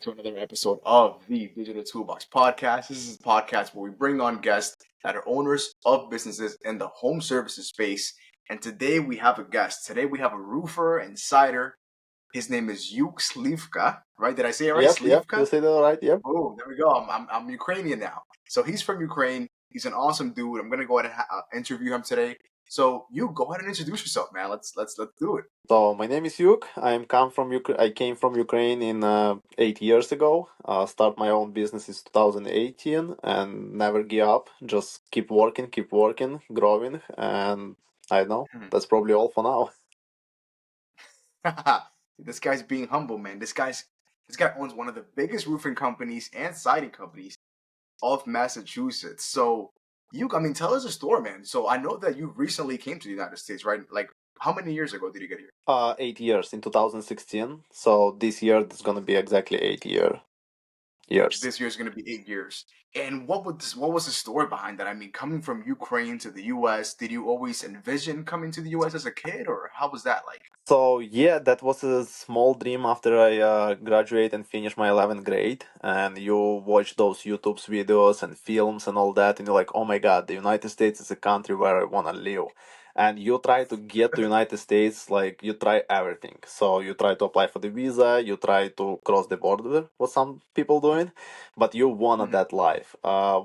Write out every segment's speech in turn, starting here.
to another episode of the Digital Toolbox Podcast. This is a podcast where we bring on guests that are owners of businesses in the home services space. And today we have a guest. Today we have a roofer and cider. His name is Juk Slivka, right? Did I say it right? Yep, you Slivka? said it right. Yep. Oh, there we go. I'm Ukrainian now. So he's from Ukraine. He's an awesome dude. I'm gonna go ahead and interview him today. So you go ahead and introduce yourself, man. Let's do it. So my name is Yuke. I came from Ukraine in 8 years ago. Start my own business in 2018 and never give up. Just keep working, growing, and I don't know. That's probably all for now. This guy's being humble, man. This guy owns one of the biggest roofing companies and siding companies of Massachusetts. So tell us a story, man. So I know that you recently came to the United States, right? Like, how many years ago did you get here? 8 years in 2016. So this year it's gonna be exactly 8 years. This year's gonna be 8 years. And what was the story behind that? I mean, coming from Ukraine to the U.S., did you always envision coming to the U.S. as a kid, or how was that like? So yeah, that was a small dream after I graduate and finish my 11th grade. And you watch those YouTube videos and films and all that, and you're like, oh my God, the United States is a country where I wanna live. And you try to get to United States, like you try everything. So you try to apply for the visa, you try to cross the border, what some people doing, but you wanted Mhm. that life.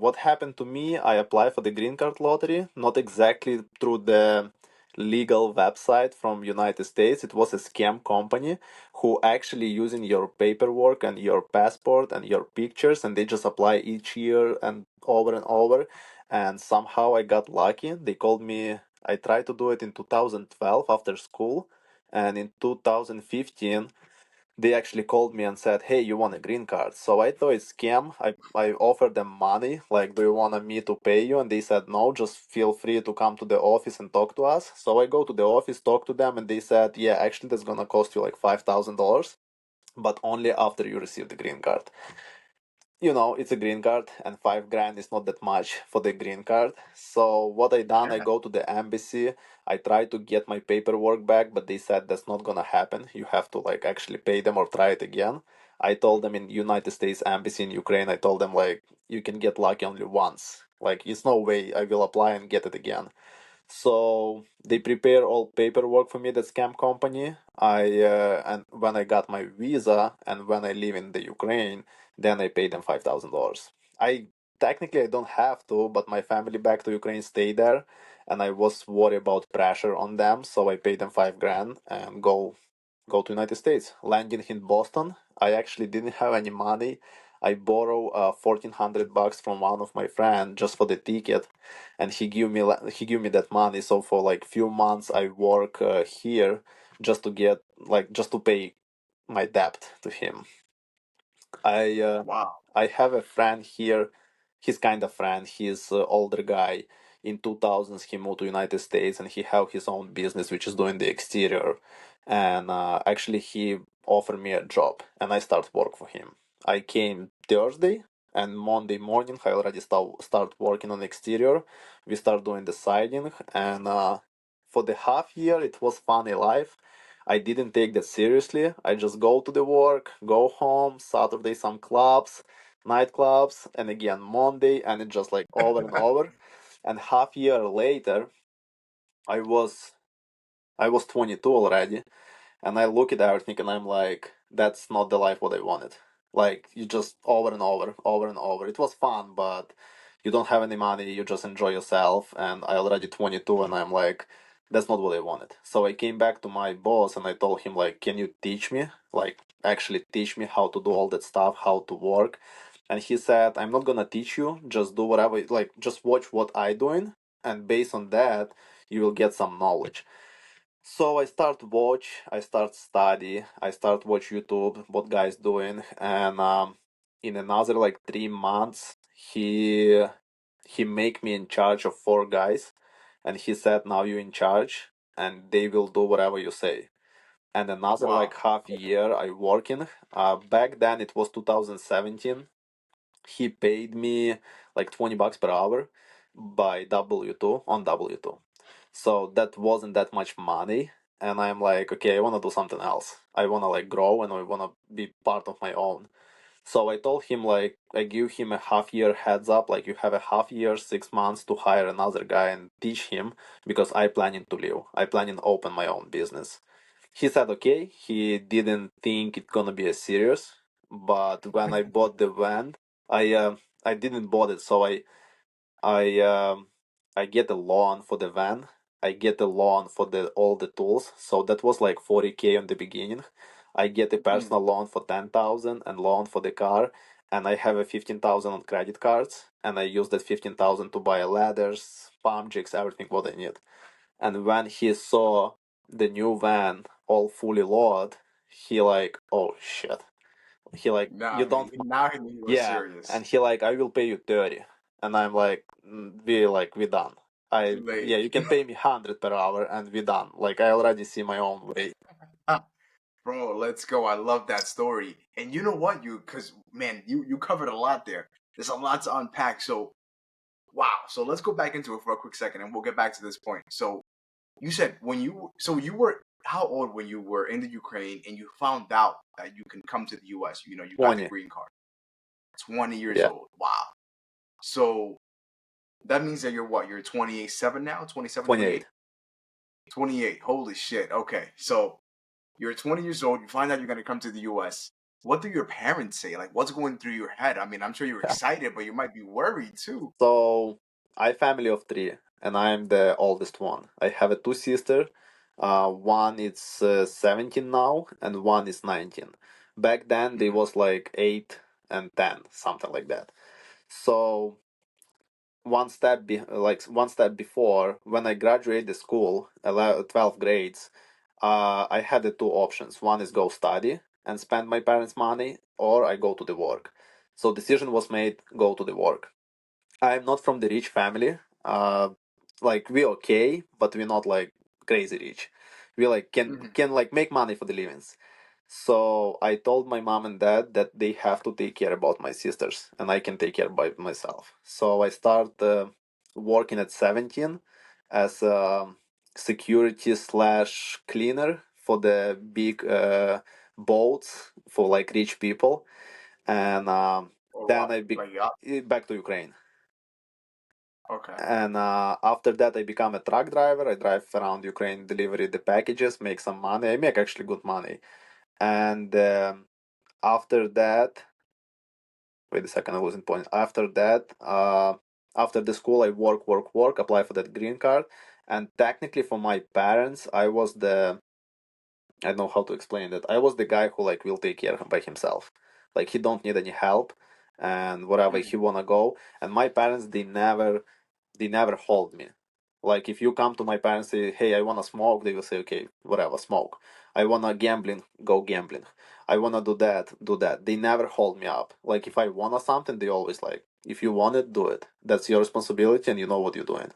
What happened to me? I applied for the green card lottery, not exactly through the legal website from United States. It was a scam company who actually using your paperwork and your passport and your pictures, and they just apply each year and over. And somehow I got lucky. They called me. I tried to do it in 2012 after school, and in 2015 they actually called me and said, "Hey, you want a green card?" So I thought it's scam. I offered them money, like, "Do you want me to pay you?" And they said, "No, just feel free to come to the office and talk to us." So I go to the office, talk to them, and they said, "Yeah, actually, that's gonna cost you like $5,000, but only after you receive the green card." It's a green card, and 5 grand is not that much for the green card. So what I done, I go to the embassy. I try to get my paperwork back, but they said that's not gonna happen. You have to like actually pay them or try it again. I told them in United States Embassy in Ukraine, I told them like you can get lucky only once. Like it's no way I will apply and get it again. So they prepare all paperwork for me, the scam company. And when I got my visa and when I live in the Ukraine, then I paid them $5,000. I technically I don't have to, but my family back to Ukraine stayed there, and I was worried about pressure on them, so I paid them 5 grand and go to United States. Landing in Boston, I actually didn't have any money. I borrow $1,400 from one of my friends just for the ticket, and he give me that money. So for like few months, I work here just to get just to pay my debt to him. I uh, Wow. I have a friend here. He's kind of friend. He's an older guy. In 2000s, he moved to United States and he have his own business, which is doing the exterior. And actually, he offered me a job, and I start work for him. I came Thursday, and Monday morning, I already start working on exterior. We start doing the siding, and for the half year, it was funny life. I didn't take that seriously. I just go to the work, go home, Saturday some clubs, nightclubs, and again Monday, and it just like over and over. And half year later, I was I was 22 already, and I look at everything and I'm like, that's not the life what I wanted. Like you just over and over, over and over. It was fun, but you don't have any money, you just enjoy yourself. And I already 22 and I'm like, that's not what I wanted. So I came back to my boss and I told him like, can you teach me? Like actually teach me how to do all that stuff, how to work. And he said, I'm not gonna teach you, just do whatever, like just watch what I doing, and based on that, you will get some knowledge. So I start study, I start watch YouTube, what guys doing, and in another like 3 months, he make me in charge of 4 guys, and he said, now you in charge, and they will do whatever you say. And another Wow. like half year I working. Back then it was 2017. He paid me like $20 per hour by W2 on W2. So that wasn't that much money. And I'm like, okay, I want to do something else. I want to like grow and I want to be part of my own. So I told him, like, I give him a half year heads up, like, you have a half year, 6 months to hire another guy and teach him because I planning to leave. I planning open my own business. He said okay. He didn't think it's gonna be a serious, but when I bought the van, I didn't bought it, so I I get a loan for the van. I get a loan for the all the tools. So that was like 40K on the beginning. I get a Mm. personal loan for 10,000 and loan for the car, and I have a 15,000 on credit cards, and I use that 15,000 to buy ladders, pump jigs, everything what I need. And when he saw the new van all fully loaded, he like, oh shit. He like, you don't. Now he knew he was Yeah, serious. and he like, I will pay you 30, and I'm like, we done. Too late. Yeah, you can pay me 100 per hour, and we done. Like I already see my own way. Bro, let's go. I love that story. And you know what? Because man, you covered a lot there. There's a lot to unpack. So wow. So let's go back into it for a quick second, and we'll get back to this point. So you said you were how old when you were in the Ukraine and you found out that you can come to the U.S. You know, you got the 20, green card. 20 years yeah, old. Wow. So that means that you're what? You're 27 now? 27, 28? 28. 28. Holy shit. Okay. So you're 20 years old. You find out you're going to come to the U.S. What do your parents say? Like, what's going through your head? I mean, I'm sure you're Yeah. excited, but you might be worried too. So I family of three, and I'm the oldest one. I have a two sister. One is 17 now, and one is 19. Back then they Mhm. was like 8 and 10, something like that. So one step before, when I graduated the school, 12th grades, I had the two options. One is go study and spend my parents' money, or I go to the work. So decision was made, go to the work. I'm not from the rich family. Like we okay, but we're not like crazy rich. We like Mhm. can like make money for the livings. So I told my mom and dad that they have to take care about my sisters, and I can take care by myself. So I start working at 17 as a security slash cleaner for the big boats for like rich people, and Oh then wow. I be Like yeah. back to Ukraine. Okay. And after that, I become a truck driver. I drive around Ukraine, deliver the packages, make some money. I make actually good money. And after that, wait a second, I was in point. After that, after the school, I work, apply for that green card. And technically, for my parents, I don't know how to explain that. I was the guy who like will take care by himself. Like he don't need any help, and wherever Mhm. he wanna go. And my parents, they never hold me. Like if you come to my parents and say, "Hey, I wanna smoke," they will say, "Okay, whatever, smoke." I wanna gambling, go gambling. I wanna do that, do that. They never hold me up. Like if I wanna something, they always like, if you want it, do it. That's your responsibility, and you know what you're doing.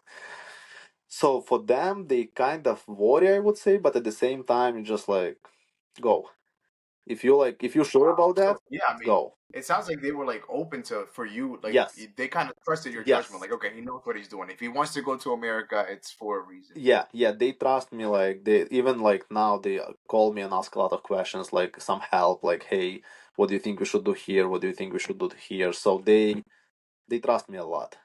So for them, they kind of worry, I would say, but at the same time, you just like go. If you're sure Wow. about So that, yeah, I mean, go. it sounds like they were like open to for you. Like Yes, they kind of trusted your judgment. yes. Like okay, he knows what he's doing. If he wants to go to America, it's for a reason. Yeah, yeah, they trust me. Like they even like now they call me and ask a lot of questions, like some help, like, hey, what do you think we should do here? What do you think we should do here? So they trust me a lot.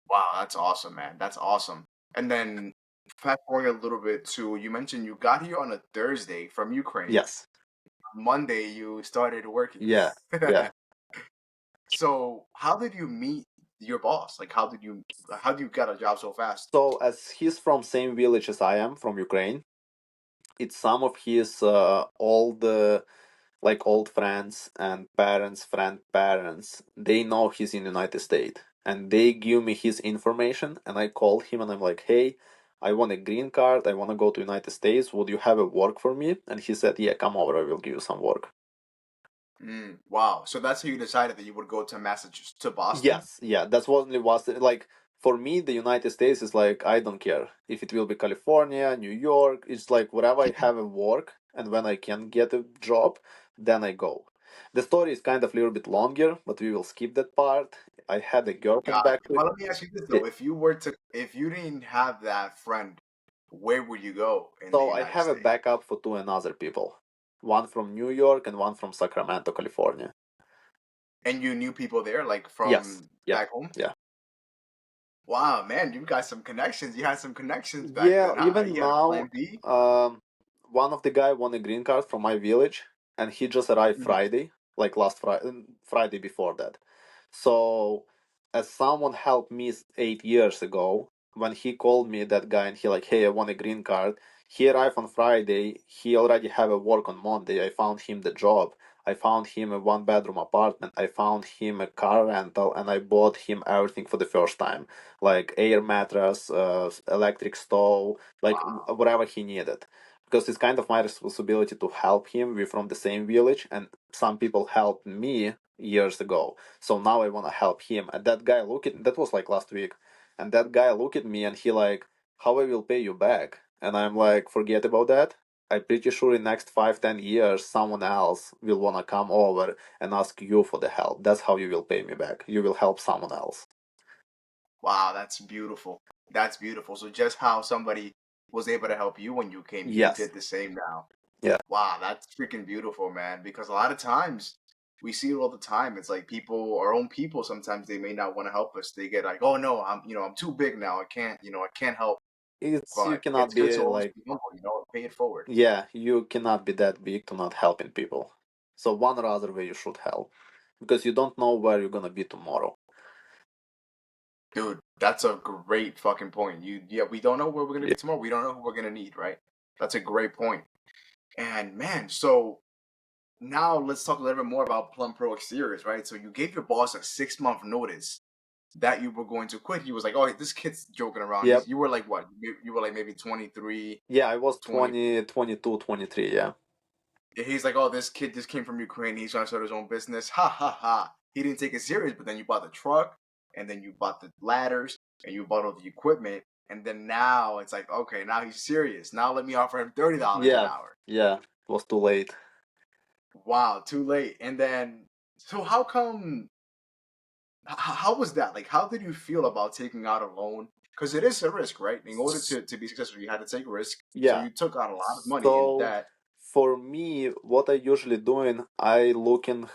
Wow, that's awesome, man. That's awesome. And then fast forward a little bit to you mentioned you got here on a Thursday from Ukraine. Yes, Monday you started working. yeah, yeah. So how did you meet your boss? Like how do you get a job so fast? So as he's from same village as I am from Ukraine, it's some of his old friends and parents, they know he's in United States, and they give me his information, and I called him and I'm like, hey, I want a green card, I want to go to United States, would you have a work for me? And he said, yeah, come over, I will give you some work. Wow. So that's how you decided that you would go to Massachusetts to Boston? Yes, yeah, that's what it was. Like for me, the United States is like I don't care if it will be California, New York. It's like wherever I have a work and when I can get a job, then I go. The story is kind of a little bit longer, but we will skip that part. I had a girlfriend Got it. back to Well, let me ask you this yeah. though. If you didn't have that friend, where would you go in the So I United have a States? backup for two another people, one from New York and one from Sacramento, California. And you knew people there, like Yes. from Yeah. back home? Yeah. Wow, man, you got some connections. You had some connections back Yeah, then, huh? even You had a now, plan B? um, one of the guy won a green card from my village, and he just arrived Mhm. Friday, like last Friday, Friday before that. So, as someone helped me 8 years ago, when he called me, that guy, and he like, hey, I won a green card. He arrived on Friday. He already have a work on Monday. I found him the job. I found him a one-bedroom apartment. I found him a car rental, and I bought him everything for the first time, like air mattress, electric stove, like Wow. whatever he needed. Because it's kind of my responsibility to help him. We're from the same village, and some people helped me years ago. So now I want to help him. And that guy look at that was like last week, and that guy look at me and he like, how I will pay you back? And I'm like, forget about that. I'm pretty sure in next 5-10 years someone else will wanna come over and ask you for the help. That's how you will pay me back. You will help someone else. Wow, that's beautiful. That's beautiful. So just how somebody was able to help you when you came, you Yes. did the same now. Yeah. Wow, that's freaking beautiful, man. Because a lot of times we see it all the time. It's like people, our own people, sometimes they may not want to help us. They get like, oh no, I'm too big now. I can't, I can't help. It's you But cannot it's good be to always like be humble, and pay it forward. yeah, you cannot be that big to not helping people. So one or other way you should help. Because you don't know where you're gonna be tomorrow. Dude, that's a great fucking point. Yeah, we don't know where we're gonna Yeah. be tomorrow. We don't know who we're gonna need, right? That's a great point. And man, so now let's talk a little bit more about Plum Pro Exteriors, right? So you gave your boss a 6 month notice that you were going to quit. He was like, "Oh, this kid's joking around." Yep. You were like what? You were like maybe 23, Yeah, I was 20. 20, 22, 23, yeah. He's like, "Oh, this kid just came from Ukraine. He's trying to start his own business." Ha ha ha. He didn't take it serious, but then you bought the truck, and then you bought the ladders, and you bought all the equipment, and then now it's like, okay, now he's serious. Now let me offer him $30 an Yeah. hour. Yeah. It was too late. Wow, too late. And then, so how come? How was that? Like, how did you feel about taking out a loan? Because it is a risk, right? In order to be successful, you had to take risk. So Yeah. you took out a lot of money in So debt. for me, what I usually doing, I looking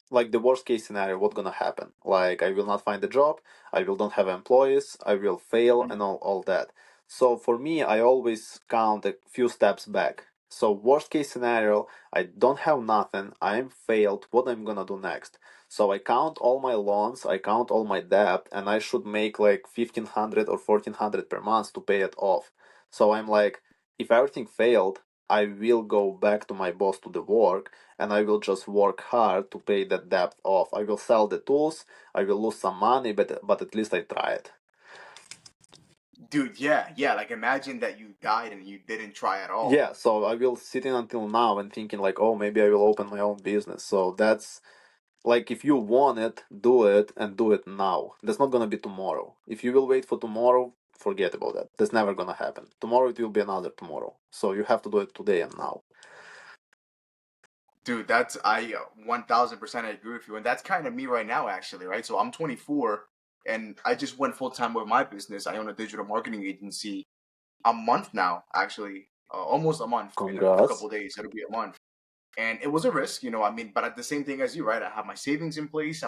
like the worst case scenario, what's gonna happen? Like I will not find a job, I will don't have employees, I will fail and all that. So for me, I always count a few steps back. So worst case scenario, I don't have nothing, I'm failed, what I'm gonna do next? So I count all my loans, I count all my debt, and I should make like 1,500 or 1,400 per month to pay it off. So I'm like, if everything failed, I will go back to my boss to the work and I will just work hard to pay that debt off. I will sell the tools, I will lose some money, but at least I tried. Dude, yeah, yeah. Like, imagine that you died and you didn't try at all. Yeah, so I will sitting until now and thinking like, oh, maybe I will open my own business. So that's like if you want it, do it and do it now. That's not gonna be tomorrow. If you will wait for tomorrow, forget about that. That's never gonna happen. Tomorrow it will be another tomorrow. So you have to do it today and now. Dude, that's I 1000% agree with you, and that's kind of me right now, actually, right? So I'm 24, and I just went full time with my business. I own a digital marketing agency. A month now, actually, almost a month. In a Congrats. couple days, it'll be a month. And it was a risk, I mean, but at the same thing as you, right? I have my savings in place.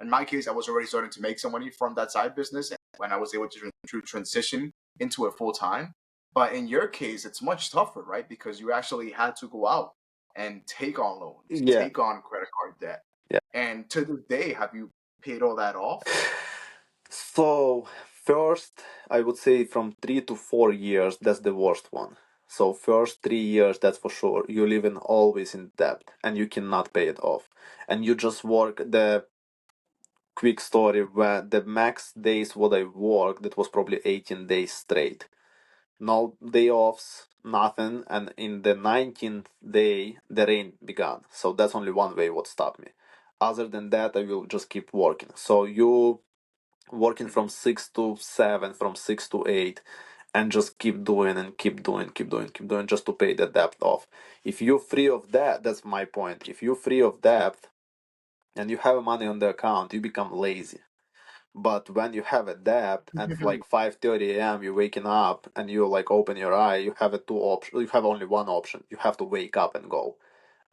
In my case, I was already starting to make some money from that side business, and when I was able to transition into it full time. But in your case, it's much tougher, right? Because you actually had to go out and take on loans, Yeah. take on credit card debt. Yeah. And to this day, have you paid all that off? So, first, I would say from 3 to 4 years, that's the worst one. So, first 3 years, that's for sure. You live in always in debt and you cannot pay it off. And you just work the quick story where the max days what I worked, that was probably 18 days straight. No day offs, nothing. And in the 19th day, the rain began. So, that's only one way what stopped me. Other than that, I will just keep working. So, you working from 6 to 7, from 6 to 8, and just keep doing and keep doing just to pay the debt off. If you're free of that, that's my point. If you're free of debt and you have money on the account, you become lazy. But when you have a debt and like 5:30 a.m. you're waking up and you like open your eye, you have a two option. You have only one option. You have to wake up and go.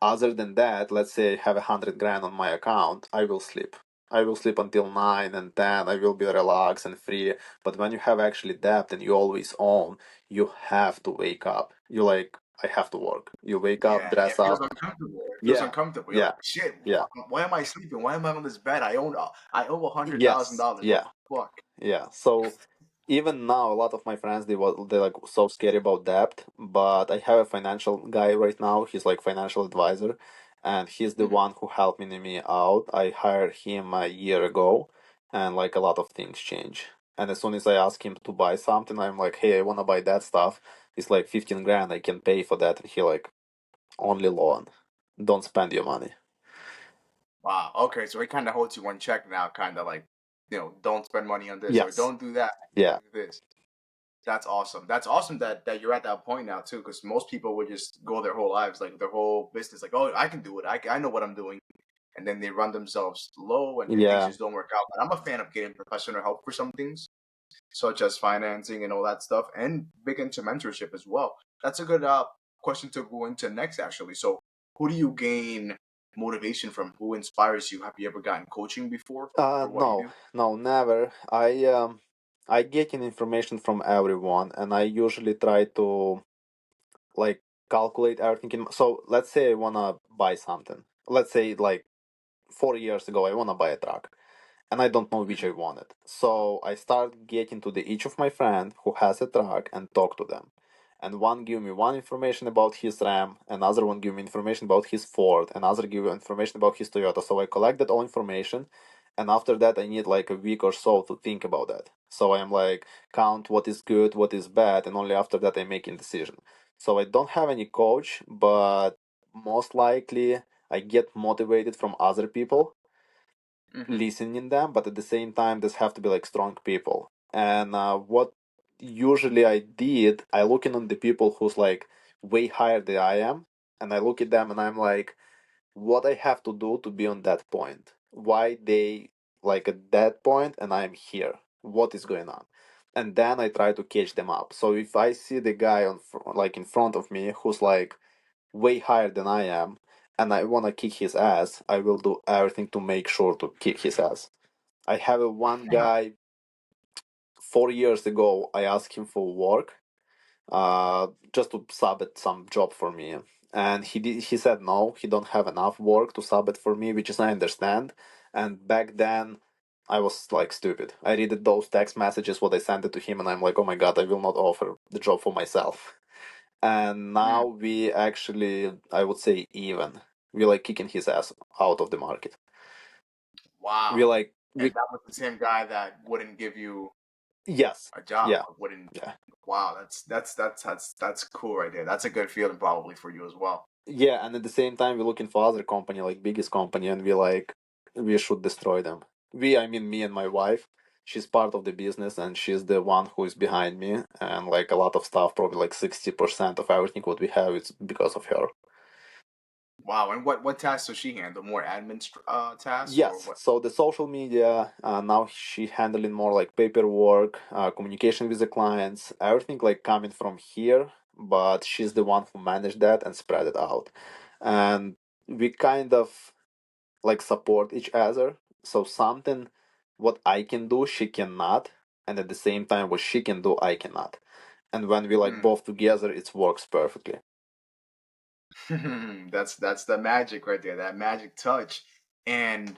Other than that, let's say I have 100 grand on my account, I will sleep. I will sleep until 9 and 10. I will be relaxed and free. But when you have actually debt and you always own, you have to wake up. You like, I have to work. You wake up, Yeah, dress it feels up. uncomfortable. It feels Yeah, uncomfortable. You're yeah, like, shit, yeah. why am I sleeping? Why am I on this bed? I owe Yes, $100,000. What yeah, the fuck? yeah. So even now, a lot of my friends they like so scary about debt. But I have a financial guy right now. He's like financial advisor, and he's the Mhm. one who helped me out. I hired him a year ago, and like a lot of things change. And as soon as I ask him to buy something, I'm like, hey, I wanna buy that stuff. It's like 15 grand. I can pay for that, and he like only loan. Don't spend your money. Wow. Okay, so he kind of holds you on check now, kind of like, don't spend money on this or Yes. don't do that. Yeah. Do this. That's awesome. That's awesome that you're at that point now too, because most people would just go their whole lives, like their whole business, like, oh, I can do it. I know what I'm doing, and then they run themselves low, and things Yeah. just don't work out. But I'm a fan of getting professional help for some things, such as financing and all that stuff, and big into mentorship as well. That's a good question to go into next, actually. So, who do you gain motivation from? Who inspires you? Have you ever gotten coaching before for what you No, do? no, never. I getting information from everyone, and I usually try to like calculate everything. So let's say I wanna buy something. Let's say like 4 years ago I wanna buy a truck, and I don't know which I wanted. So I start getting to the each of my friend who has a truck and talk to them. And one give me one information about his Ram, another one give me information about his Ford, another give me information about his Toyota. So I collected all information, and after that I need like a week or so to think about that. So I'm like count what is good, what is bad, and only after that I'm making decision. So I don't have any coach, but most likely I get motivated from other people Hmm. listening them, but at the same time, this have to be like strong people. And what usually I did, I looking on the people who's like way higher than I am, and I look at them and I'm like, what I have to do to be on that point? Why they like at that point and I'm here? What is going on? And then I try to catch them up. So if I see the guy like in front of me who's like way higher than I am, and I want to kick his ass, I will do everything to make sure to kick his ass. I have a one guy 4 years ago. I asked him for work, just to sub it some job for me, and he did. He said no, he don't have enough work to sub it for me, which is I understand. And back then, I was like stupid. I read those text messages, what I sent it to him, and I'm like, oh my god, I will not offer the job for myself. And now we actually, I would say, even. We like kicking his ass out of the market. We Wow. like And we that was the same guy that wouldn't give you Yes, a job. yeah, Wouldn't. yeah, Wow, that's cool right there. That's a good feeling probably for you as well. yeah. And at the same time, we're looking for other company, like biggest company, and we like we should destroy them. I mean, me and my wife. She's part of the business, and she's the one who is behind me. And like a lot of stuff, probably like 60% of everything what we have, it's because of her. Wow. And what tasks does she handle? More admin tasks or Yes, what? so the social media, now she handling more like paperwork, communication with the clients, everything like coming from here, but she's the one who managed that and spread it out. And we kind of like support each other. So something what I can do, she cannot, and at the same time what she can do, I cannot. And when we like Hmm. both together, it works perfectly. That's the magic right there. That magic touch. And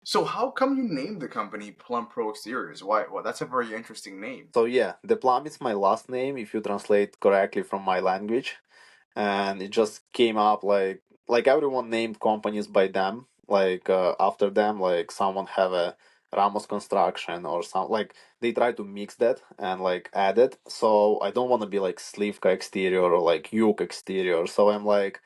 so, how come you named the company Plum Pro Exteriors? Why? Well, that's a very interesting name. So yeah, the Plum is my last name if you translate correctly from my language. And it just came up like everyone named companies by them, like after them, like someone have a Ramos Construction or some like they try to mix that and like add it. So I don't want to be like Slivka Exterior or like Yuke Exterior. So I'm like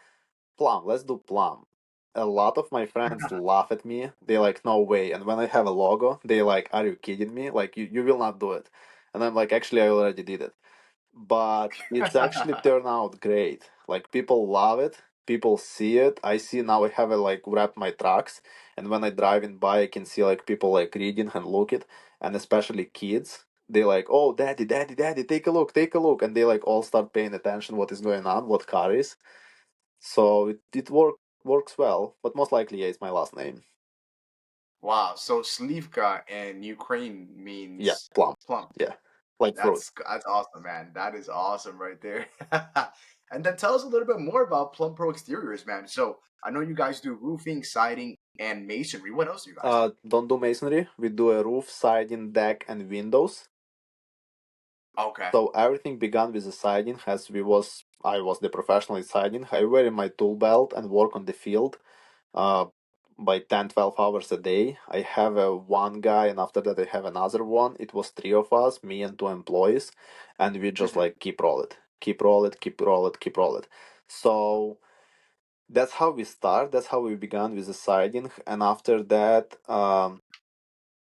Plum, let's do Plum. A lot of my friends laugh at me. They like, no way. And when I have a logo, they like, are you kidding me? Like you will not do it. And I'm like, actually I already did it, but it's actually turned out great. Like people love it, people see it. I see now I have a like wrap my trucks, and when I driving by, I can see like people like reading and look it, and especially kids. They like, oh, daddy, daddy, daddy, take a look, and they like all start paying attention what is going on, what car is. So it works well, but most likely, yeah, it's my last name. Wow. So Slivka in Ukraine Yeah, means plum. plum. Yeah, like fruit. That's awesome, man. That is awesome right there. And then tell us a little bit more about Plum Pro Exteriors, man. So I know you guys do roofing, siding, and masonry. What else do you guys do? Don't do masonry. We do a roof, siding, deck, and windows. Okay. So everything began with the siding, as I was the professional in siding. I wear my tool belt and work on the field uh, by 10, 12 hours a day. I have one guy, and after that I have another one. It was three of us, me and two employees, and we just Hmm. like keep roll it, keep roll it, keep roll it, keep roll it. So that's how we start. That's how we began with the siding, and after that,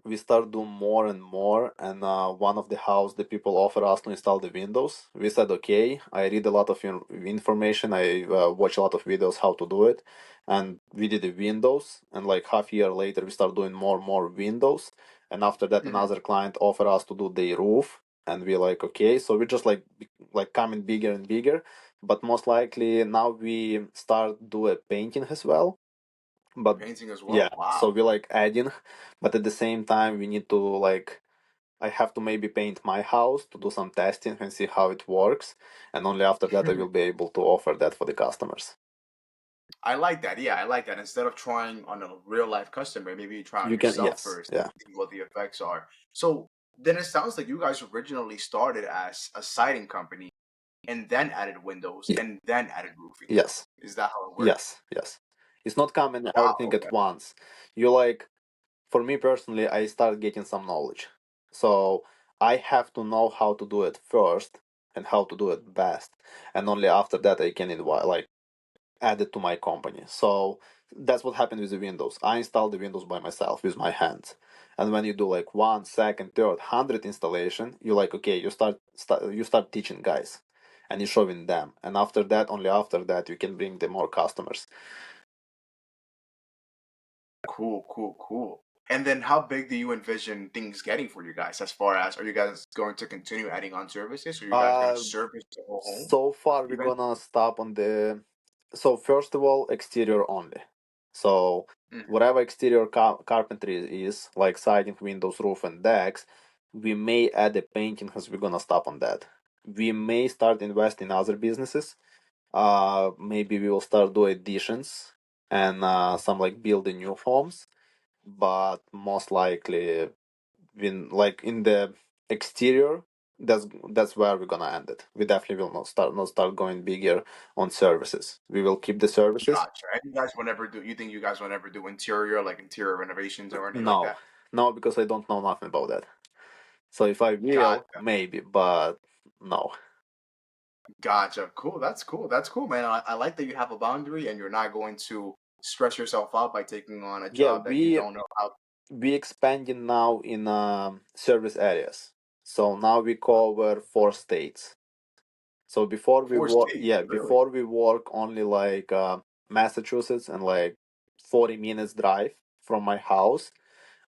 we start doing more and more. And one of the house, the people offer us to install the windows. We said okay. I read a lot of information. I watch a lot of videos how to do it, and we did the windows. And like half year later, we start doing more and more windows. And after that, Hmm. another client offer us to do the roof, and we like okay. So we just like coming bigger and bigger. But most likely now we start do a painting as well. But Painting as yeah, well. so Wow. we like adding, but at the same time we need to like I have to maybe paint my house to do some testing and see how it works, and only after that I will be able to offer that for the customers. I like that. Yeah, I like that. Instead of trying on a real life customer, maybe you try on You can, yourself yes, first and yeah, see what the effects are. So then it sounds like you guys originally started as a siding company and then added windows Ye- and then added roofing. yes, Is that how it worked? yes. It's not coming Wow. everything Okay. at once. You like, for me personally, I start getting some knowledge, so I have to know how to do it first and how to do it best, and only after that I can like added to my company. So that's what happened with the Windows. I installed the Windows by myself with my hands. And when you do like one, second, third, 100 installation, you like okay, you start teaching guys, and you're showing them. And after that, only after that, you can bring them more customers. Cool. And then how big do you envision things getting for you guys as far as are you guys going to continue adding on services? Or are you guys going to Uh, service the whole home so far we're eventually? gonna stop on the. So first of all, exterior only. So Mhm. whatever exterior carpentry is, like siding, windows, roof, and decks, we may add a painting because we're gonna stop on that. We may start invest in other businesses. Maybe we will start do additions and some like building new homes, but most likely like in the exterior, that's where we're gonna end it. We definitely will not start going bigger on services. We will keep the services. Gotcha. And you guys will never do you think you guys will never do interior, like interior renovations or anything like No, that? no, because I don't know nothing about that. So if I will, Gotcha. maybe, but no. Gotcha. Cool. That's cool, man. I like that you have a boundary and you're not going to stress yourself out by taking on a Yeah, job that you don't know how. we expanding now in service areas. So now we cover 4 states. So before we Four work, states, yeah, really. before we work only like Massachusetts and like 40 minutes drive from my house,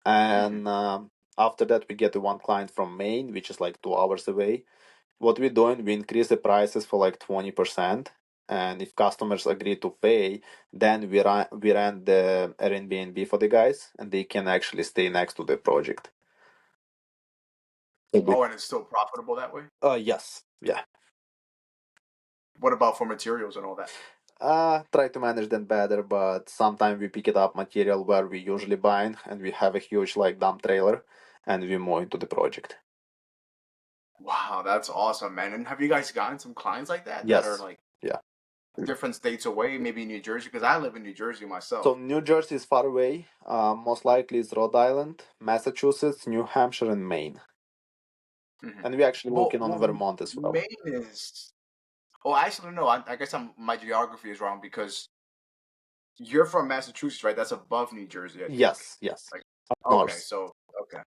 Hmm. and after that we get the one client from Maine, which is like 2 hours away. What we're doing, we increase the prices for like 20%, and if customers agree to pay, then we rent the Airbnb for the guys, and they can actually stay next to the project. So Oh, and it's still profitable that way? yes, yeah. What about for materials and all that? Try to manage them better, but sometimes we pick it up material where we usually buying, and we have a huge like dump trailer, and we move into the project. Wow, that's awesome, man. And have you guys gotten some clients like that that are Yes, like yeah. different states away, maybe New Jersey? Because I live in New Jersey So myself. New Jersey is far away. Most likely it's Rhode Island, Massachusetts, New Hampshire, and Maine. Hmm. And we're actually Well, looking on Vermont as well. Maine is. Oh, actually, no. I guess my geography is wrong because you're from Massachusetts, right? That's above New Jersey, I think. Yes. Like, Up okay, north. so okay,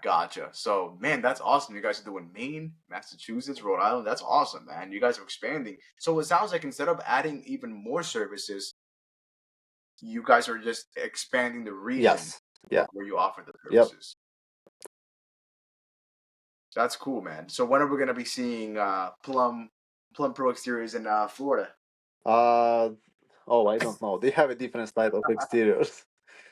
gotcha. So, man, that's awesome. You guys are doing Maine, Massachusetts, Rhode Island. That's awesome, man. You guys are expanding. So it sounds like instead of adding even more services, you guys are just expanding the region Yes. Yeah. where you offer the Yep. services. That's cool, man. So when are we gonna be seeing Plum Pro Exteriors in Florida? Uh, oh, I don't know. They have a different style of exteriors.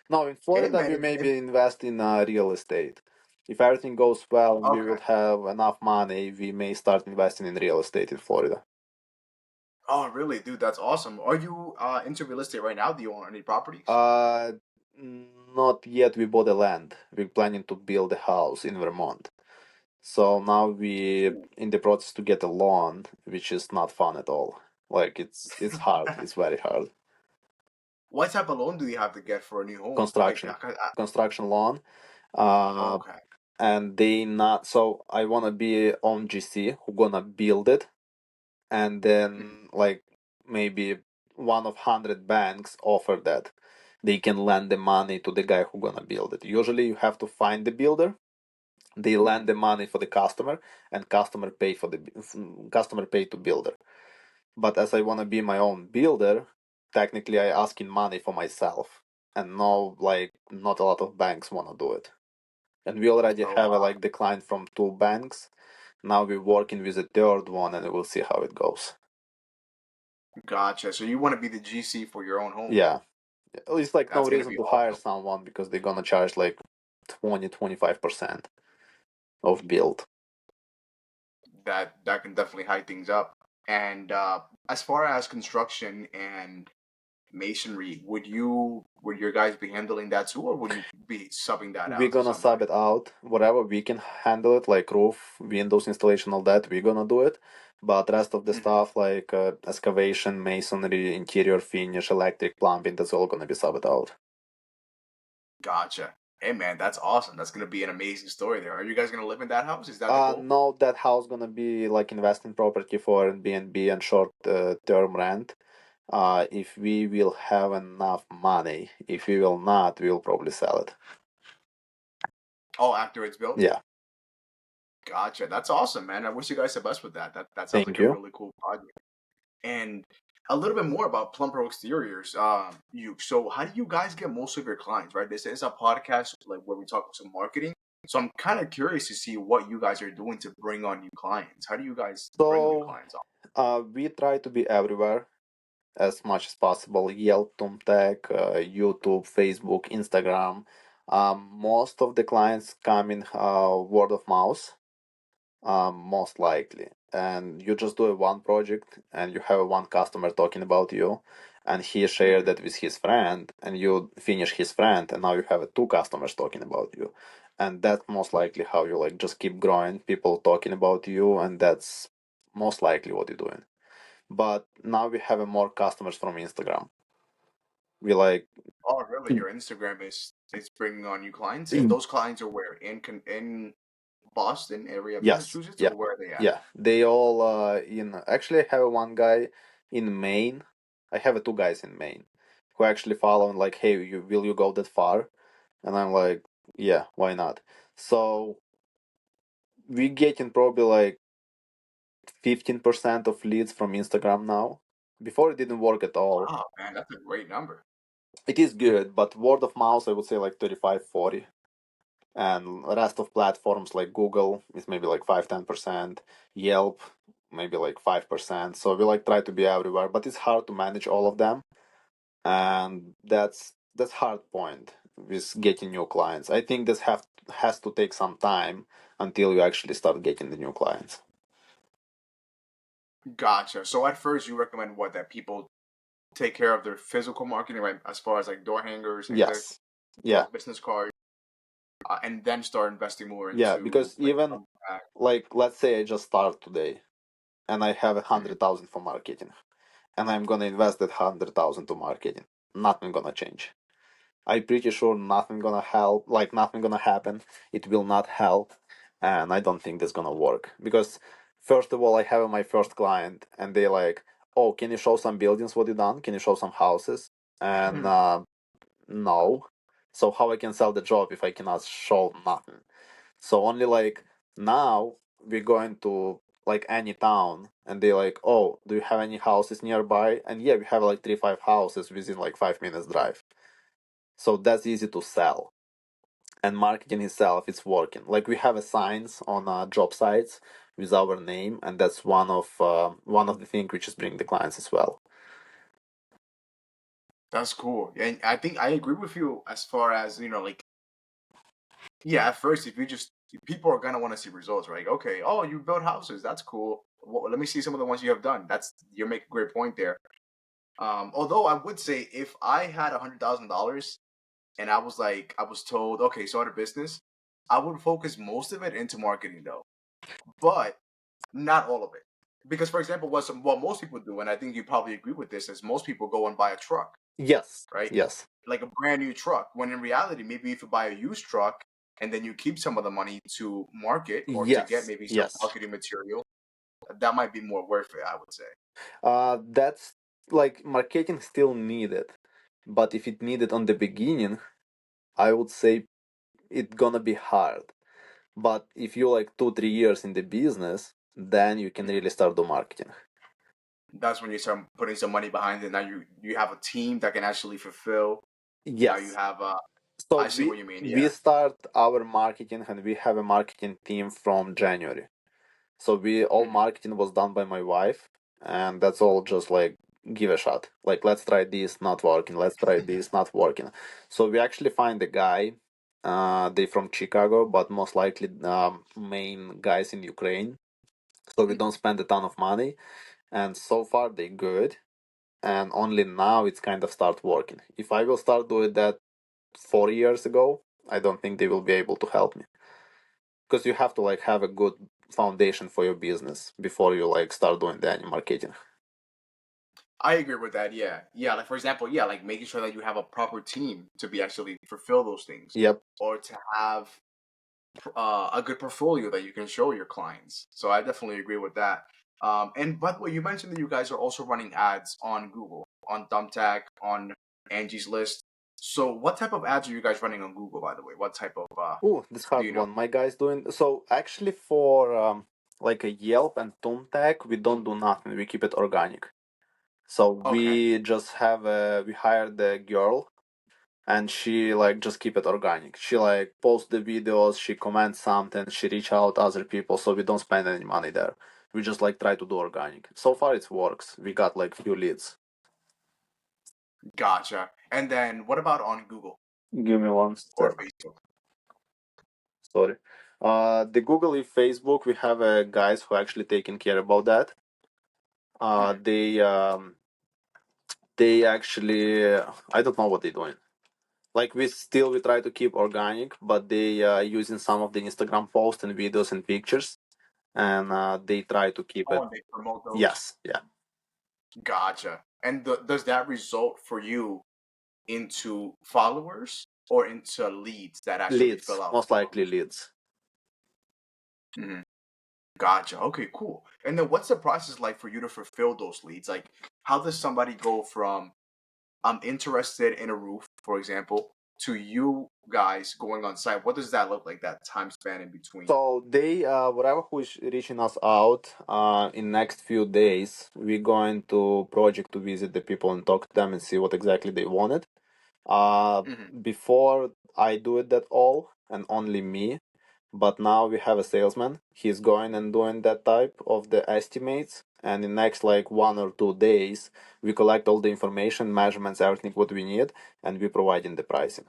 No, in Hey Florida, man, we maybe invest in real estate. If everything goes well and we okay. will have enough money, we may start investing in real estate in Florida. Oh, really, dude? That's awesome. Are you into real estate right now? Do you own any properties? Uh, Not yet. We bought the land. We're planning to build a house in Vermont. So now we in the process to get a loan, which is not fun at all. Like it's hard. It's very hard. What type of loan do you have to get for a new home? Like, Construction, construction loan. Uh, okay. and they not so I wanna be on GC who gonna build it, and Mhm. then like maybe one of 100 banks offer that they can lend the money to the guy who gonna build it. Usually you have to find the builder. They lend the money for the customer, and customer pay to builder. But as I wanna be my own builder, technically I asking money for myself, and no, like not a lot of banks wanna do it. And we already Oh have a wow, like decline from 2 banks. Now we're working with a third one, and we'll see how it goes. gotcha. So you want to be the GC for your own home? Yeah, it's like no That's gonna reason be to hire awesome. someone because they're gonna charge like 20-25% of build. That can definitely high things up. And as far as construction and masonry, would your guys be handling that too, or would you be subbing that We're out to gonna sub somebody? it out, whatever we can handle it, like roof, windows installation, all that. We're gonna do it, but rest of the Mhm. stuff like excavation, masonry, interior finish, electric, plumbing, that's all gonna be subbed out. Gotcha. Hey man, that's awesome. That's gonna be an amazing story there. Are you guys gonna live in that house? Is that the goal? No, that house gonna be like investing property for Airbnb and short term rent. If we will have enough money, if we will not, we'll probably sell it. Oh, after it's built? Yeah, Gotcha. That's awesome, man. I wish you guys the best with that. That sounds like thank a you. really cool project. And a little bit more about Plum Pro Exteriors. So how do you guys get most of your clients? Right, this is a podcast like where we talk about some marketing. So I'm kind of curious to see what you guys are doing to bring on new clients. How do you guys bring new So, clients on? we try to be everywhere as much as possible. Yelp, Thumbtack, YouTube, Facebook, Instagram. Most of the clients come in word of mouth, most likely. And you just do a one project, and you have one customer talking about you, and he shared Mhm. that with his friend, and you finish his friend, and now you have two customers talking about you. And that's most likely how you like just keep growing, people talking about you, and that's most likely what you're doing. But now we have more customers from Instagram. We like Oh, really? Your Instagram is bringing on new clients, and those clients are where in Boston area, of yes, Massachusetts, yeah, or where are they at? yeah. They all in. Actually, I have one guy in Maine. I have two guys in Maine who actually follow and like, hey, will you go that far? And I'm like, yeah, why not? So we getting probably like 15% of leads from Instagram now. Before it didn't work at all. Wow, man, that's a great number. It is good, but word of mouth, I would say like 35, 40. And rest of platforms like Google is maybe like 5-10%, Yelp maybe like 5%. So we like try to be everywhere, but it's hard to manage all of them, and that's hard point with getting new clients. I think this have has to take some time until you actually start getting the new clients. Gotcha. So at first, you recommend what that people take care of their physical marketing, right? As far as like door hangers, things like Yes, yeah, business cards, and then start investing more yeah, into because like even like let's say I just start today and I have a Mhm. 100,000 for marketing, and I'm gonna invest that 100,000 to marketing. Nothing gonna change. I'm pretty sure nothing gonna help, like nothing gonna happen. It will not help, and I don't think that's gonna work because first of all, I have my first client, and they like, oh, can you show some buildings? What you done? Can you show some houses? And no. So how I can sell the job if I cannot show nothing? So only like now we're going to like any town, and they like, oh, do you have any houses nearby? And yeah, we have like 3-5 houses within like 5 minutes drive. So that's easy to sell. And marketing itself is working. Like we have a signs on job sites with our name, and that's one of the things which is bring the clients as well. That's cool. And I think I agree with you as far as, like, yeah, at first, if you just, people are going to want to see results, right? Okay, oh, you build houses. That's cool. Well, let me see some of the ones you have done. You make a great point there. Although I would say if I had $100,000 and I was told, okay, start a business, I would focus most of it into marketing though, but not all of it. Because, for example, what most people do, and I think you probably agree with this, is most people go and buy a truck, Yes, right? yes, Like a brand new truck. When in reality, maybe if you buy a used truck and then you keep some of the money to market or to get yes, maybe some yes. marketing material, that might be more worth it, I would say. That's like marketing still needed, but if it needed on the beginning, I would say it's gonna be hard. But if you like 2 3 years in the business, then you can Mhm. really start the marketing. That's when you start putting some money behind it. Now you have a team that can actually fulfill. Now you Yes. have So I see we what you mean. we Yeah. start our marketing and we have a marketing team from January. So we all Mhm. marketing was done by my wife, and that's all just like give a shot. Like let's try this, not working. Let's try this, not working. So we actually find a guy. They from Chicago, but most likely main guys in Ukraine. So we don't spend a ton of money, and so far they good. And only now it's kind of start working. If I will start doing that 4 years ago, I don't think they will be able to help me because you have to like have a good foundation for your business before you like start doing the any marketing. I agree with that. Yeah. Yeah. Like, for example, yeah, like making sure that you have a proper team to be actually fulfill those things, Yep. or to have a good portfolio that you can show your clients. So I definitely agree with that. And by the way, you mentioned that you guys are also running ads on Google, on Thumbtack, on Angie's List. So what type of ads are you guys running on Google, by the way? What type of Oh, this do hard you know? one. My guy's doing so actually for like a Yelp and Thumbtack, we don't do nothing. We keep it organic. So Okay, we just have a we hired the girl and she like just keep it organic. She like post the videos, she comments something, she reach out other people, so we don't spend any money there. We just like try to do organic. So far it works. We got like few leads. gotcha. And then what about on Google Give me one or sec. Facebook? Sorry. The Google and Facebook, we have guys who actually taking care about that. Uh, Mhm. they um, they actually I don't know what they're doing. Like we try to keep organic, but they using some of the Instagram posts and videos and pictures, and they try to keep Oh, it. and they promote those. Yes, yeah, Gotcha. And does that result for you into followers or into leads that actually fill leads, out most likely forms? leads. Mhm. Gotcha. Okay, cool. And then what's the process like for you to fulfill those leads? Like, how does somebody go from I'm interested in a roof, for example, to you guys going on site? What does that look like? That time span in between? So they, whatever who is reaching us out, in next few days, we're going to project to visit the people and talk to them and see what exactly they wanted. Uh, Hmm. Before I do it that all and only me, but now we have a salesman. He's going and doing that type of the estimates, and in next like 1 or 2 days, we collect all the information, measurements, everything what we need, and we providing the pricing.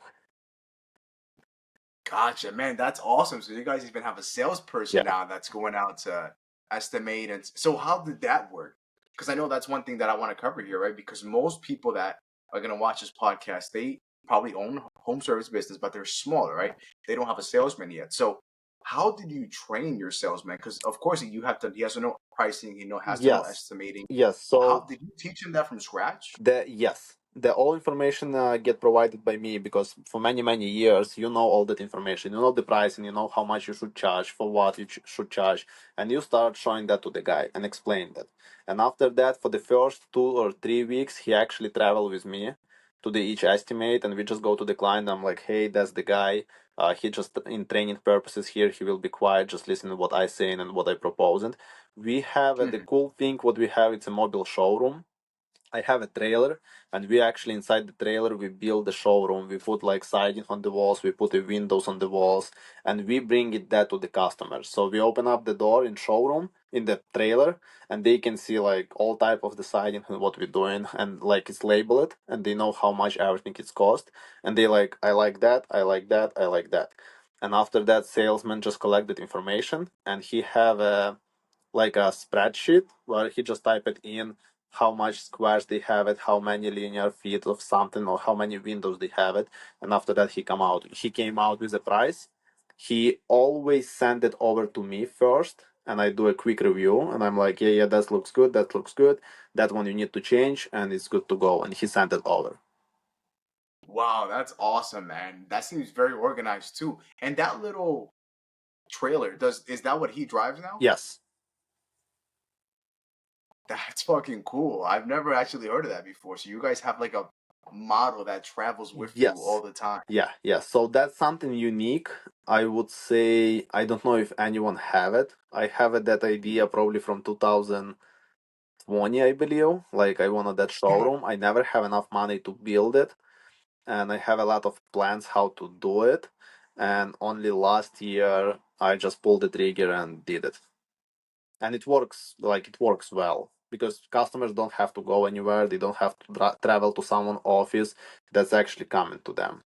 Gotcha, man. That's awesome. So you guys even have a salesperson Yeah. now that's going out to estimate. And so how did that work? Because I know that's one thing that I want to cover here, right? Because most people that are going to watch this podcast, they probably own home service business, but they're smaller, right? They don't have a salesman yet. So how did you train your salesman? Because of course he has to know pricing, has to know Yes. estimating. Yes. Well, So how did you teach him that from scratch? the all information get provided by me because for many years you know all that information, you know the pricing, you know how much you should charge for what you should charge, and you start showing that to the guy and explain that. And after that, for the first 2 or 3 weeks, he actually travel with me to the each estimate, and we just go to the client. I'm like, hey, that's the guy. He just in training purposes here. He will be quiet, just listen to what I saying and what I propose. And we have the Hmm. cool thing what we have. It's a mobile showroom I have a trailer, and we actually inside the trailer we build the showroom. We put like siding on the walls, we put the windows on the walls, and we bring it that to the customers. So we open up the door in showroom in the trailer, and they can see like all type of the siding and what we're doing, and like it's labeled, and they know how much everything it's cost, and they like I like that, I like that, I like that. And after that, salesman just collect that information, and he have a like a spreadsheet where he just type it in how much squares they have it, how many linear feet of something, or how many windows they have it, and after that he came out with a price. He always send it over to me first, and I do a quick review, and I'm like, yeah, that looks good, that looks good, that one you need to change, and it's good to go, and he sent it over. Wow, that's awesome, man. That seems very organized too. And that little trailer, does is that what he drives now? Yes. That's fucking cool. I've never actually heard of that before. So you guys have like a model that travels with you all Yes. the time. Yeah. So that's something unique. I would say I don't know if anyone have it. I have it that idea probably from 2020, I believe. Like I wanted that showroom. I never have enough money to build it, and I have a lot of plans how to do it. And only last year I just pulled the trigger and did it. And it works like it works well because customers don't have to go anywhere. They don't have to travel to someone's office. That's actually coming to them.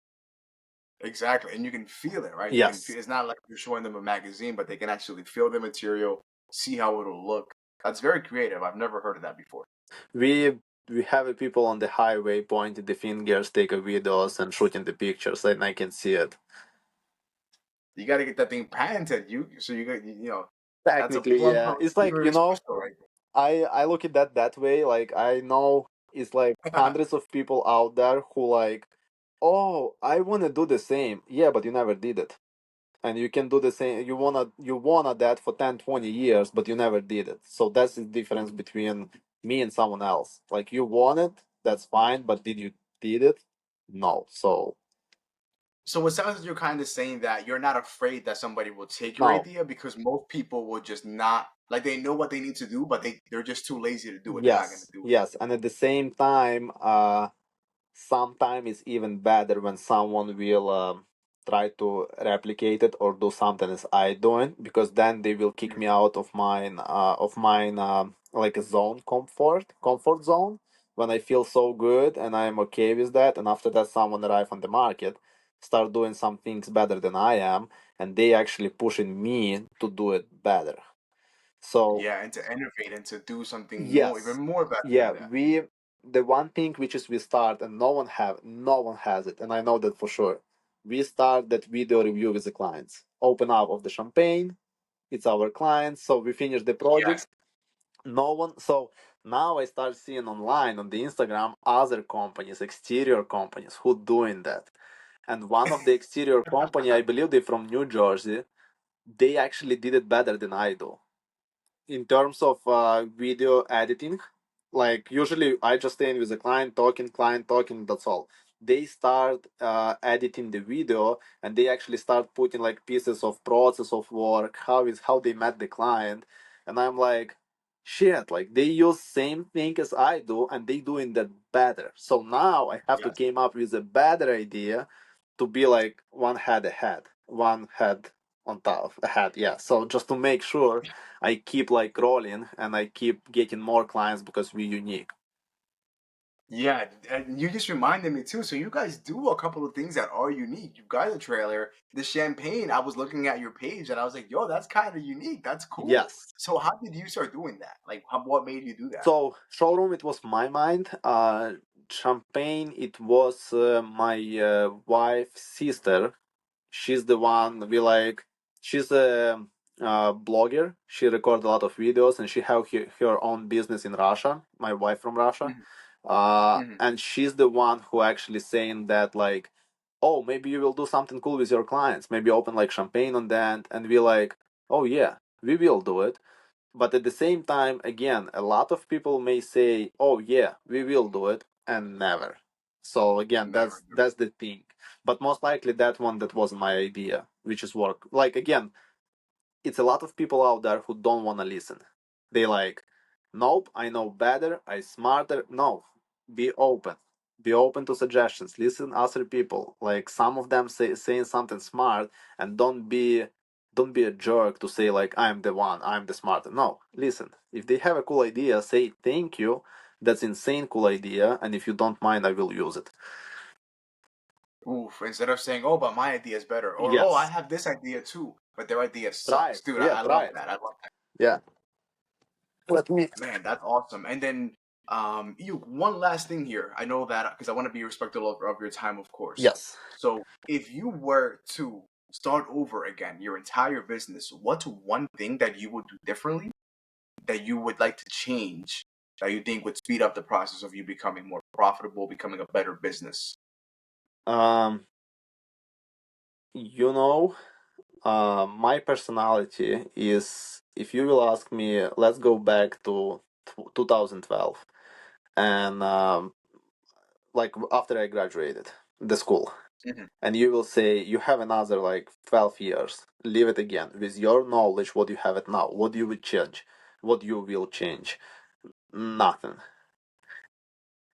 Exactly. And you can feel it, right? You can Yes. feel it's not like you're showing them a magazine, but they can actually feel the material, see how it'll look. That's very creative. I've never heard of that before. We we have people on the highway pointing the fingers, taking videos and shooting the pictures, and I can see it. You got to get that thing patented. That's a Technically, yeah. Plumper It's like, Exteriors crystal right I look at that way. Like I know it's like there. hundreds of people out there who like, oh, I wanna do the same. Yeah, but you never did it. And you can do the same. You wanna that for 10, 20 years, but you never did it. So that's the difference between me and someone else. Like you want it, that's fine, but did it? No. So So it sounds like you're kind of saying that you're not afraid that somebody will take your no. idea because most people will just not like they know what they need to do, but they're just too lazy to do it. They're not gonna Yes, do it. yes. And at the same time, sometimes it's even better when someone will try to replicate it or do something as I doing, because then they will kick Mhm. me out of mine like a zone comfort zone, when I feel so good and I'm okay with that, and after that someone arrive on the market, start doing some things better than I am, and they actually pushing me to do it better. So Yeah, and to innovate and to do something more, even yes. more better Yeah, than that. the one thing which is we start and no one has it, and I know that for sure. We start that video review with the clients. Open up of the champagne, it's our clients, so we finish the Yes. project. No one so now I start seeing online on the Instagram other companies, exterior companies who doing that. And one of the exterior company, I believe they from New Jersey, they actually did it better than I do in terms of video editing. Like usually I just stay in with the client talking, that's all. They start editing the video, and they actually start putting like pieces of process of work, how they met the client. And I'm like, shit, like they use same thing as I do, and they doing that better. So now I have to Yes. came up with a better idea to be like one head on top ahead. Yeah, so just to make sure I keep like rolling and I keep getting more clients because we're unique. Yeah, and you just reminded me too. So you guys do a couple of things that are unique. You've got a trailer, the champagne. I was looking at your page and I was like, "Yo, that's kind of unique. That's cool." Yes. So how did you start doing that? Like, what made you do that? So showroom, it was my mind. Champagne, it was my wife's sister. She's the one we like. She's a blogger. She record a lot of videos, and she have her own business in Russia. My wife from Russia, Hmm. Hmm. and she's the one who actually saying that like, oh, maybe you will do something cool with your clients. Maybe open like champagne on that, and we like, oh yeah, we will do it. But at the same time, again, a lot of people may say, oh yeah, we will do it, and never. So again, Never. that's the thing. But most likely that one, that was my idea, which is work. Like again, it's a lot of people out there who don't want to listen. They like, nope, I know better, I smarter. No, be open. Be open to suggestions. Listen other people. Like some of them saying something smart, and don't be a jerk to say like I'm the one, I'm the smarter. No, listen. If they have a cool idea, say thank you. That's insane cool idea, and if you don't mind, I will use it. Oof, instead of saying, "Oh, but my idea is better," or "Oh, I Yes. have this idea too, but their idea Try sucks," it. dude. Yeah, I love try it. that. I love that. Yeah. Let me. Man, that's awesome. And then, you one last thing here. I know that because I want to be respectful of your time, of course. Yes. So, if you were to start over again, your entire business, what's one thing that you would do differently that you would like to change that you think would speed up the process of you becoming more profitable, becoming a better business? Um. You know, my personality is. If you will ask me, let's go back to 2012, and like after I graduated the school, Mhm. and you will say you have another like 12 years, live it again with your knowledge, what you have it now, what you would change, what you will change. Nothing.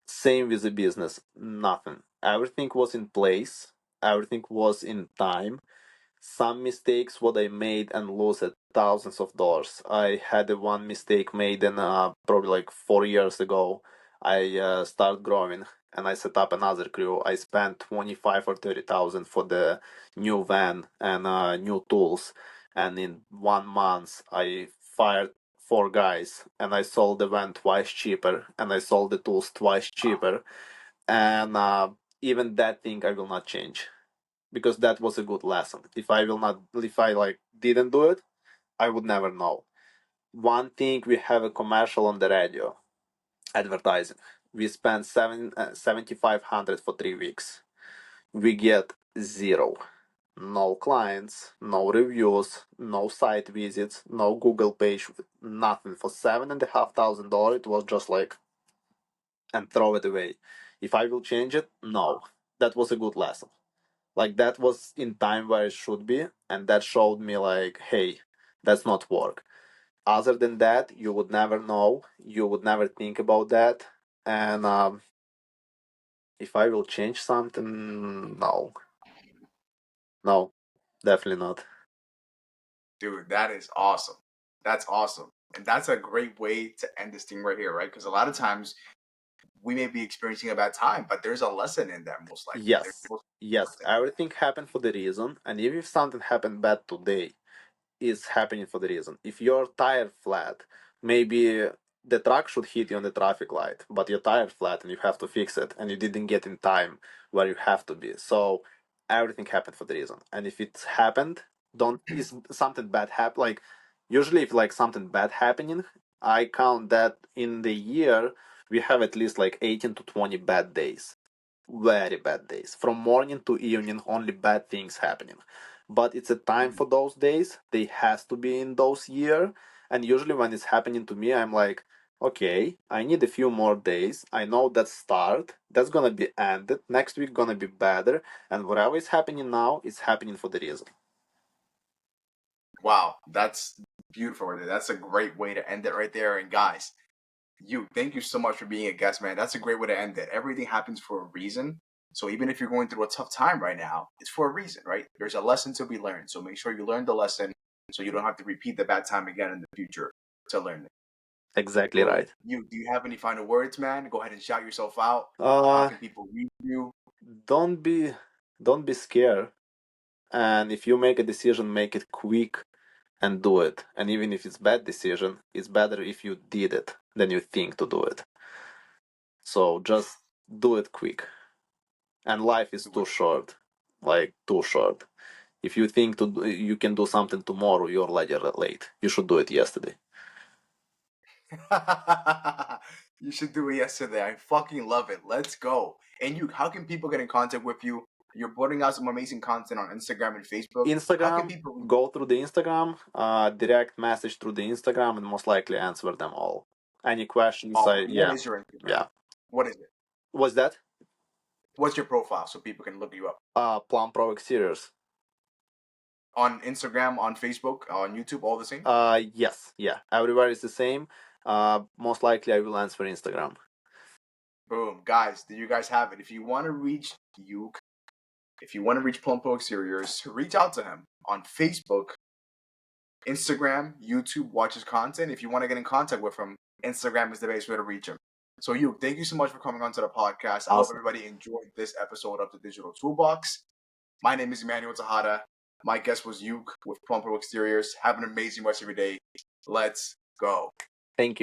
Same with the business. Nothing. Everything was in place. Everything was in time. Some mistakes what I made and lost at thousands of dollars. I had one mistake made in probably like 4 years ago. I start growing and I set up another crew. I spent 25 or 30,000 for the new van and new tools, and in 1 month I fired 4 guys and I sold the van twice cheaper and I sold the tools twice cheaper, and even that thing I will not change because that was a good lesson. If I like didn't do it, I would never know. One thing, we have a commercial on the radio, advertising. We spent 7,500 for 3 weeks. We get zero. No clients, no reviews, no site visits, no Google page, nothing. For $7,500, it was just like, and throw it away. If I will change it, no. That was a good lesson. Like that was in time where it should be, and that showed me like, hey, that's not work. Other than that, you would never know, you would never think about that. And if I will change something, no, no, definitely not. Dude, that is awesome. That's awesome. And that's a great way to end this thing right here, right? Because a lot of times we may be experiencing a bad time, but there's a lesson in there, most likely. There's Yes, most yes, something in everything happened for the reason, and if something happened bad today, is happening for the reason. If your tire flat, maybe the truck should hit you on the traffic light, but your tire flat and you have to fix it, and you didn't get in time where you have to be. So everything happened for the reason. And if it's happened, don't there. is something bad happen. Like usually, if like something bad happening, I count that in the year we have at least like 18 to 20 bad days, very bad days. From morning to evening, only bad things happening. But it's a time for those days. They has to be in those year. And usually when it's happening to me, I'm like, okay, I need a few more days. I know that start. That's gonna be ended. Next week gonna be better. And whatever is happening now, it's happening for the reason. Wow, that's beautiful right there. That's a great way to end it right there. And guys, thank you so much for being a guest, man. That's a great way to end it. Everything happens for a reason. So even if you're going through a tough time right now, it's for a reason, right? There's a lesson to be learned. So make sure you learn the lesson so you don't have to repeat the bad time again in the future to learn it. Exactly So right. do you have any final words, man? Go ahead and shout yourself out. How Uh, can people reach you? don't be, don't be scared. And if you make a decision, make it quick and do it. And even if it's bad decision, it's better if you did it than you think to do it. So just do it quick. And life is Do too it. short, like too short. If you think you can do something tomorrow, you're already late. You should do it yesterday. You should do it yesterday. I fucking love it. Let's go. And how can people get in contact with you? You're putting out some amazing content on Instagram and Facebook. How can Instagram, people? go through the Instagram, direct message through the Instagram, and most likely answer them all. Any questions? Awesome. What Yeah, is your Instagram? yeah. What is it? What's that? What's your profile so people can look you up Plum Pro Exteriors. on Instagram, on Facebook, on YouTube, all the same? Yes, yeah. Everywhere is the same. Most likely I will answer Instagram. Boom, guys, do you guys have it? If you want to reach Yuke, if you want to reach Plum Pro Exteriors, reach out to him on Facebook, Instagram, YouTube, watch his content. If you want to get in contact with him, Instagram is the best way to reach him. So, Yuke, thank you so much for coming onto the podcast. I hope Awesome. everybody enjoyed this episode of the Digital Toolbox. My name is Enmanuel Tejada. My guest was Yuke with Plumper Exteriors. Have an amazing rest of your day. Let's go. Thank you.